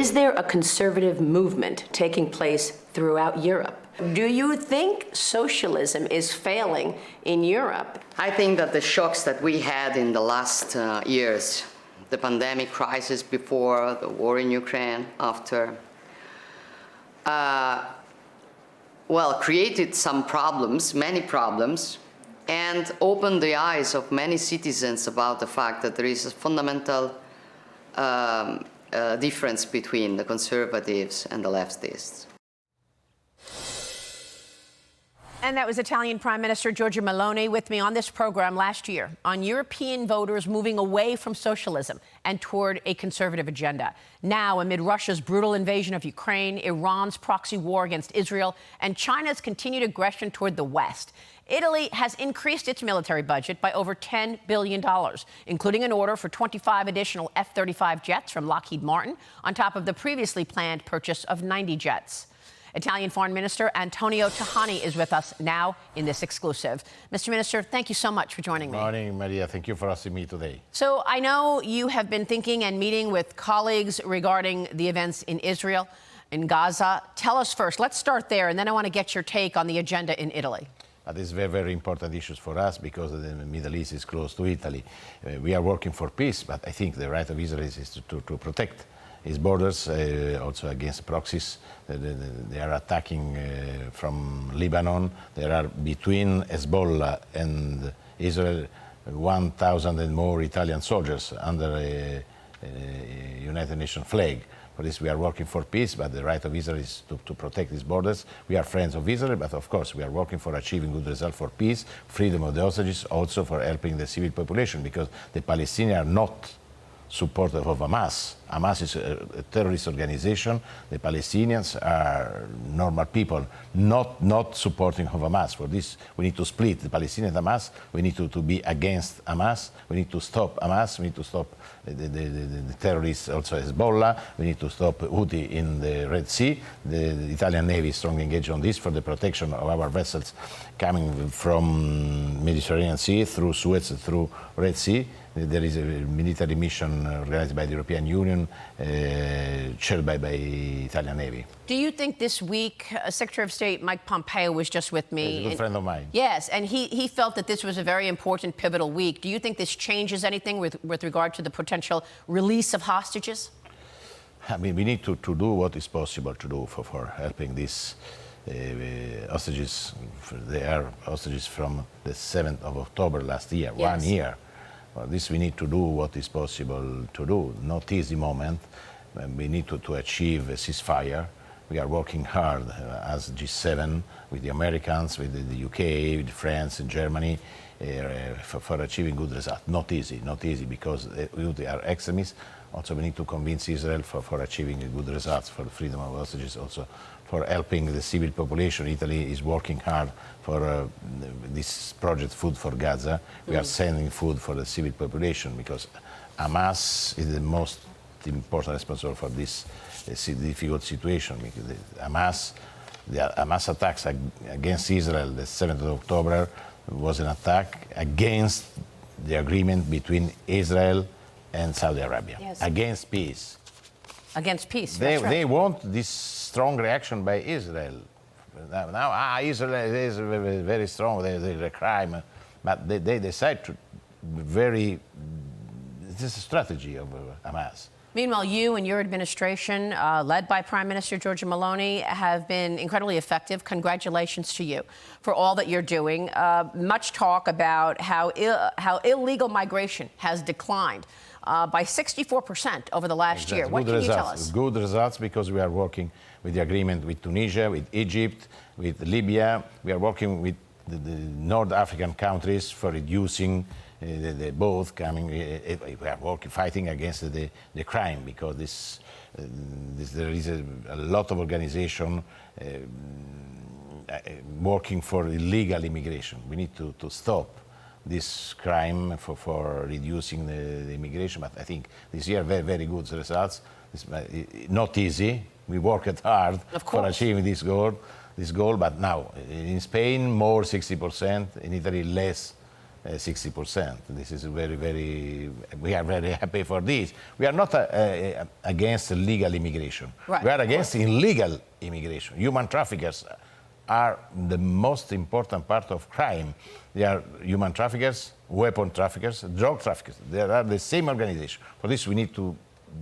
Is there a conservative movement taking place throughout Europe? Do you think socialism is failing in Europe? I think that the shocks that we had in the last years, the pandemic crisis before, the war in Ukraine after, created some problems, many problems, and opened the eyes of many citizens about the fact that there is a fundamental difference between the conservatives and the leftists. And that was Italian Prime Minister Giorgia Meloni with me on this program last year on European voters moving away from socialism and toward a conservative agenda. Now, amid Russia's brutal invasion of Ukraine, Iran's proxy war against Israel, and China's continued aggression toward the West, Italy has increased its military budget by over $10 billion, including an order for 25 additional F-35 jets from Lockheed Martin, on top of the previously planned purchase of 90 jets. Italian Foreign Minister Antonio Tajani is with us now in this exclusive. Mr. Minister, thank you so much for joining me. Good morning, Maria. Thank you for asking me today. So I know you have been thinking and meeting with colleagues regarding the events in Israel, in Gaza. Tell us first, let's start there, and then I want to get your take on the agenda in Italy. These are very, very important issues for us because the Middle East is close to Italy. We are working for peace, but I think the right of Israel is to protect its borders, also against proxies. They are attacking from Lebanon. There are between Hezbollah and Israel 1,000 and more Italian soldiers under a United Nations flag. For this, we are working for peace, but the right of Israel is to protect its borders. We are friends of Israel, but of course, we are working for achieving good results for peace, freedom of the hostages, also for helping the civil population, because the Palestinians are not supportive of Hamas. Hamas is a terrorist organization. The Palestinians are normal people, not supporting of Hamas. For this, we need to split the Palestinian and Hamas. We need to be against Hamas. We need to stop Hamas. We need to stop the terrorists, also Hezbollah. We need to stop Houthi in the Red Sea. The Italian Navy is strongly engaged on this for the protection of our vessels coming from Mediterranean Sea, through Suez, through Red Sea. There is a military mission organized by the European Union, chaired by Italian Navy. Do you think this week, Secretary of State Mike Pompeo was just with me? He's a good friend of mine. Yes, and he felt that this was a very important, pivotal week. Do you think this changes anything with regard to the potential release of hostages? I mean, we need to do what is possible to do for helping these hostages. They are hostages from the 7th of October last year, yes. 1 year. For this, we need to do what is possible to do. Not easy moment. We need to achieve a ceasefire. We are working hard as G7 with the Americans, with the UK, with France and Germany for achieving good results. Not easy because they are extremists. Also, we need to convince Israel for achieving good results for the freedom of hostages, also for helping the civil population. Italy is working hard for this project, Food for Gaza. We are sending food for the civil population because Hamas is the most important responsible for this difficult situation. Because the Hamas attacks against Israel, the 7th of October, was an attack against the agreement between Israel and Saudi Arabia, yes. Against peace. Against peace, that's right. They want this strong reaction by Israel. Now Israel is very strong, they're a crime, but they decide to this is a strategy of Hamas. Meanwhile, you and your administration, led by Prime Minister Giorgia Meloni, have been incredibly effective. Congratulations to you for all that you're doing. Much talk about how illegal migration has declined by 64% over the last year. What can you tell us? Good results because we are working with the agreement with Tunisia, with Egypt, with Libya. We are working with the North African countries for reducing both coming. We are working, fighting against the crime because there is a lot of organization working for illegal immigration. We need to stop this crime for reducing the immigration, but I think this year very, very good results. It's not easy. We worked hard for achieving this goal, but now in Spain more 60%, in Italy less 60%. This is we are very happy for this. We are not against legal immigration. Right, we are against illegal immigration. Human traffickers are the most important part of crime. They are human traffickers, weapon traffickers, drug traffickers. They are the same organization. For this, we need to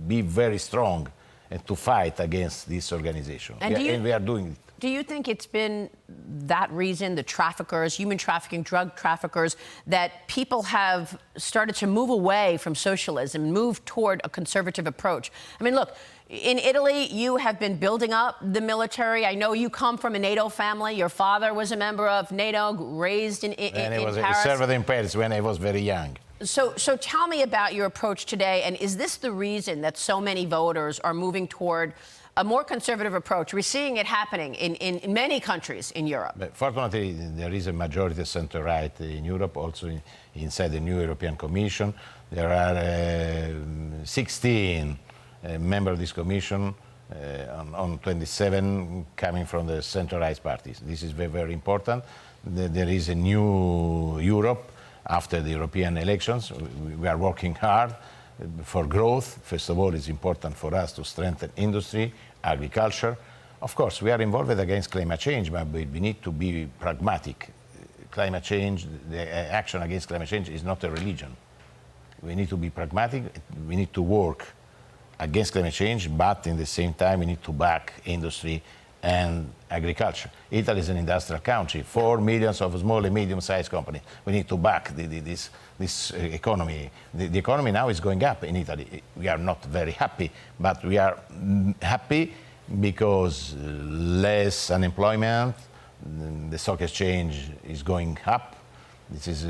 be very strong and to fight against this organization. And we are doing it. Do you think it's been that reason, the traffickers, human trafficking, drug traffickers, that people have started to move away from socialism, move toward a conservative approach? I mean, look, in Italy, you have been building up the military. I know you come from a NATO family. Your father was a member of NATO, raised in Paris. And I served in Paris when I was very young. So tell me about your approach today, and is this the reason that so many voters are moving toward a more conservative approach? We're seeing it happening in many countries in Europe. But fortunately, there is a majority of center-right in Europe, also inside the new European Commission. There are 16 members of this Commission, on 27 coming from the center-right parties. This is very, very important. There is a new Europe after the European elections. We are working hard for growth. First of all, it's important for us to strengthen industry, agriculture. Of course, we are involved against climate change, but we need to be pragmatic. Climate change, the action against climate change is not a religion. We need to be pragmatic. We need to work against climate change, but in the same time, we need to back industry and agriculture. Italy is an industrial country, 4 million of small and medium-sized companies. We need to back this economy. The economy now is going up in Italy. We are not very happy, but we are happy because less unemployment, the stock exchange is going up. This is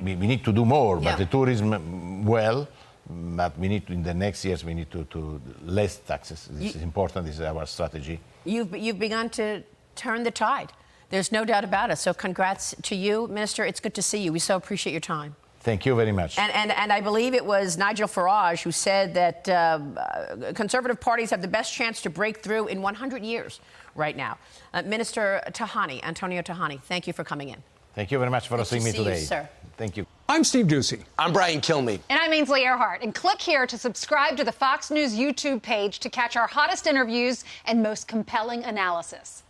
we need to do more, but the tourism, well, but we need to, in the next years, we need to less taxes. This is important. This is our strategy. You've begun to turn the tide. There's no doubt about it. So congrats to you, Minister. It's good to see you. We so appreciate your time. Thank you very much. And I believe it was Nigel Farage who said that conservative parties have the best chance to break through in 100 years right now. Minister Tajani, Antonio Tajani, thank you for coming in. Thank you very much for seeing me today. You, sir. Thank you. I'm Steve Doocy. I'm Brian Kilmeade. And I'm Ainsley Earhart. And click here to subscribe to the Fox News YouTube page to catch our hottest interviews and most compelling analysis.